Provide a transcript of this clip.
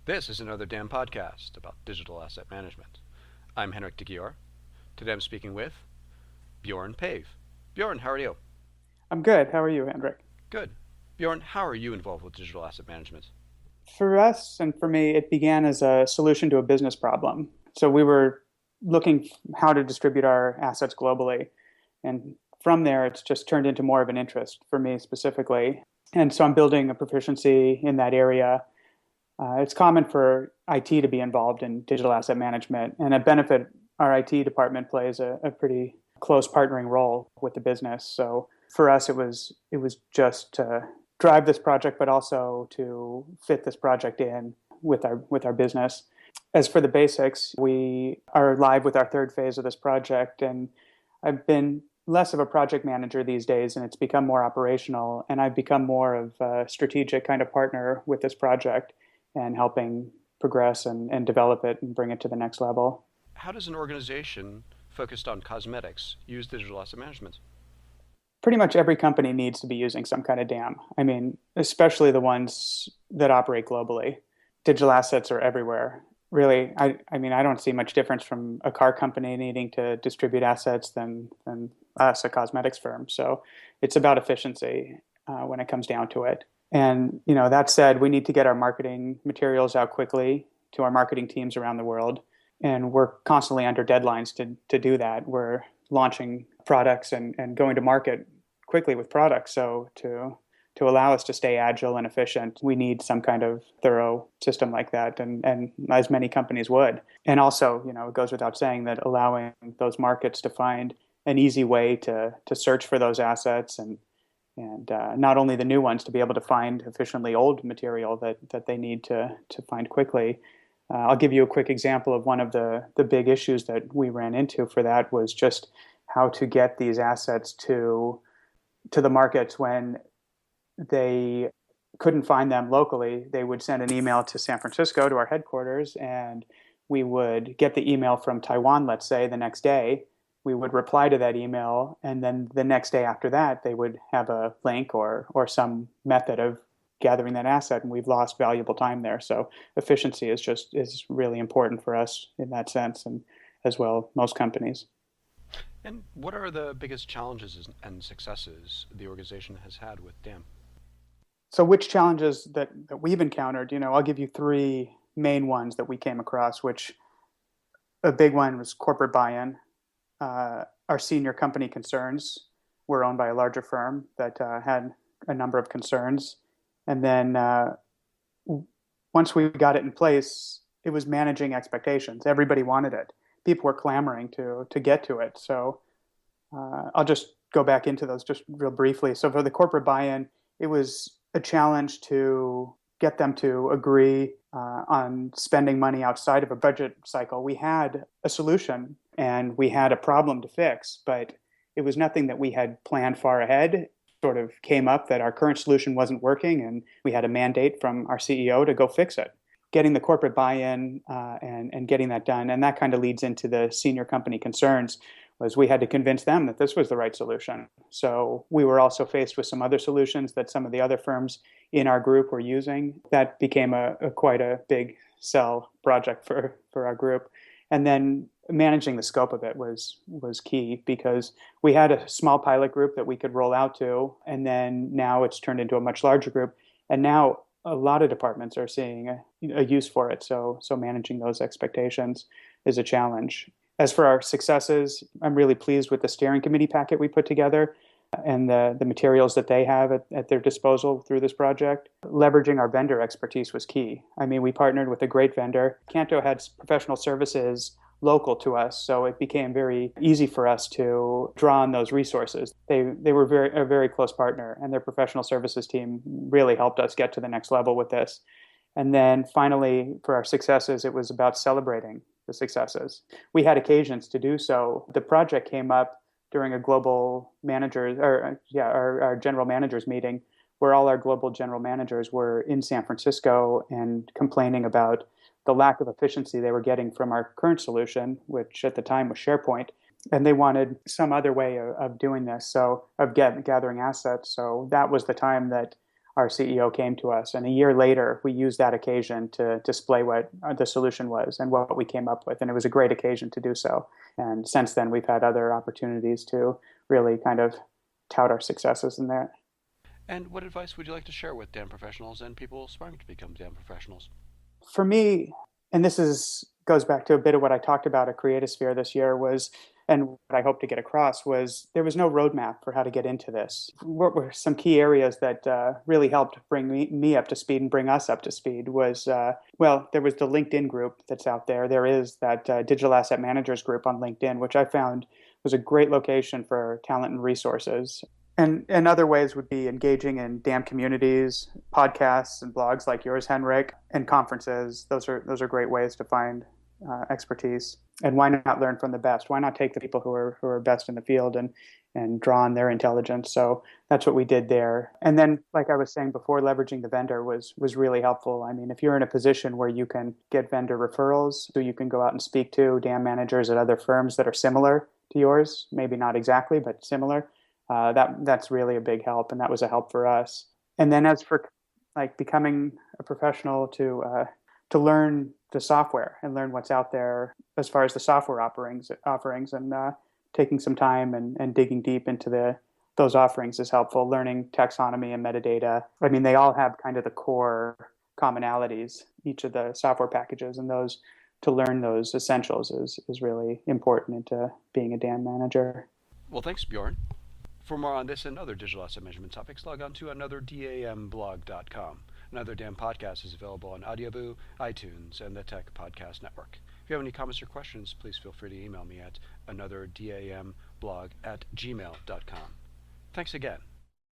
This is another damn podcast about digital asset management. I'm Henrik de Gior. Today I'm speaking with Bjorn Pave. Bjorn, how are you? I'm good. How are you, Hendrik? Good. Bjorn, how are you involved with digital asset management? For us and for me, it began as a solution to a business problem. So we were looking how to distribute our assets globally. And from there, it's just turned into more of an interest for me specifically. And so I'm building a proficiency in that area. It's common for IT to be involved in digital asset management, and a benefit our IT department plays a pretty close partnering role with the business. So for us, it was just to drive this project, but also to fit this project in with our business. As for the basics, we are live with our third phase of this project, and I've been less of a project manager these days, and it's become more operational. And I've become more of a strategic kind of partner with this project and helping progress and develop it and bring it to the next level. How does an organization focused on cosmetics use digital asset management? Pretty much every company needs to be using some kind of DAM. I mean, especially the ones that operate globally. Digital assets are everywhere. Really, I mean, I don't see much difference from a car company needing to distribute assets than us, a cosmetics firm. So it's about efficiency when it comes down to it. And that said, we need to get our marketing materials out quickly to our marketing teams around the world, and we're constantly under deadlines to do that. We're launching products and going to market quickly with products. So to allow us to stay agile and efficient, we need some kind of thorough system like that, and as many companies would. And also, it goes without saying that allowing those markets to find an easy way to search for those assets, and not only the new ones to be able to find efficiently old material that they need to find quickly. I'll give you a quick example of one of the big issues that we ran into for that was just how to get these assets to the markets when they couldn't find them locally. They would send an email to San Francisco to our headquarters, and we would get the email from Taiwan, let's say, the next day. We would reply to that email, and then the next day after that, they would have a link or some method of gathering that asset, and we've lost valuable time there. So efficiency is really important for us in that sense, and as well most companies. And what are the biggest challenges and successes the organization has had with DAM? So which challenges that we've encountered? I'll give you three main ones that we came across. Which a big one was corporate buy-in. Our senior company concerns were owned by a larger firm that had a number of concerns. And then once we got it in place, it was managing expectations. Everybody wanted it. People were clamoring to get to it. So I'll just go back into those just real briefly. So for the corporate buy-in, it was a challenge to get them to agree on spending money outside of a budget cycle. We had a solution and we had a problem to fix, but it was nothing that we had planned far ahead. Sort of came up that our current solution wasn't working, and we had a mandate from our CEO to go fix it. Getting the corporate buy-in and getting that done, and that kind of leads into the senior company concerns, was we had to convince them that this was the right solution. So we were also faced with some other solutions that some of the other firms in our group were using. That became a quite a big sell project for our group. And then managing the scope of it was key, because we had a small pilot group that we could roll out to, and then now it's turned into a much larger group. And now a lot of departments are seeing a use for it. So managing those expectations is a challenge. As for our successes, I'm really pleased with the steering committee packet we put together and the materials that they have at their disposal through this project. Leveraging our vendor expertise was key. I mean, we partnered with a great vendor. Canto had professional services local to us, so it became very easy for us to draw on those resources. They were a very close partner, and their professional services team really helped us get to the next level with this. And then finally, for our successes, it was about celebrating the successes. We had occasions to do so. The project came up during a global managers, our general managers meeting, where all our global general managers were in San Francisco and complaining about the lack of efficiency they were getting from our current solution, which at the time was SharePoint. And they wanted some other way of doing this, so of gathering assets. So that was the time that our CEO came to us, and a year later, we used that occasion to display what the solution was and what we came up with, and it was a great occasion to do so. And since then, we've had other opportunities to really kind of tout our successes in there. And what advice would you like to share with DAM professionals and people aspiring to become DAM professionals? For me, and this is goes back to a bit of what I talked about at Creatosphere this year was, and what I hope to get across was there was no roadmap for how to get into this. What were some key areas that really helped bring me up to speed and bring us up to speed was, well, there was the LinkedIn group that's out there. There is that Digital Asset Managers group on LinkedIn, which I found was a great location for talent and resources. And other ways would be engaging in DAM communities, podcasts and blogs like yours, Henrik, and conferences. Those are great ways to find expertise. And why not learn from the best? Why not take the people who are best in the field and draw on their intelligence? So that's what we did there. And then, like I was saying before, leveraging the vendor was really helpful. I mean, if you're in a position where you can get vendor referrals, who you can go out and speak to, DAM managers at other firms that are similar to yours, maybe not exactly, but similar. That's really a big help, and that was a help for us. And then as for like becoming a professional to learn the software and learn what's out there as far as the software offerings and taking some time and digging deep into those offerings is helpful. Learning taxonomy and metadata. I mean, they all have kind of the core commonalities, each of the software packages, and those to learn those essentials is really important into being a DAM manager. Well, thanks, Bjorn. For more on this and other digital asset management topics, log on to anotherdamblog.com. Another DAM podcast is available on Audioboo, iTunes, and the Tech Podcast Network. If you have any comments or questions, please feel free to email me at anotherdamblog@gmail.com. Thanks again.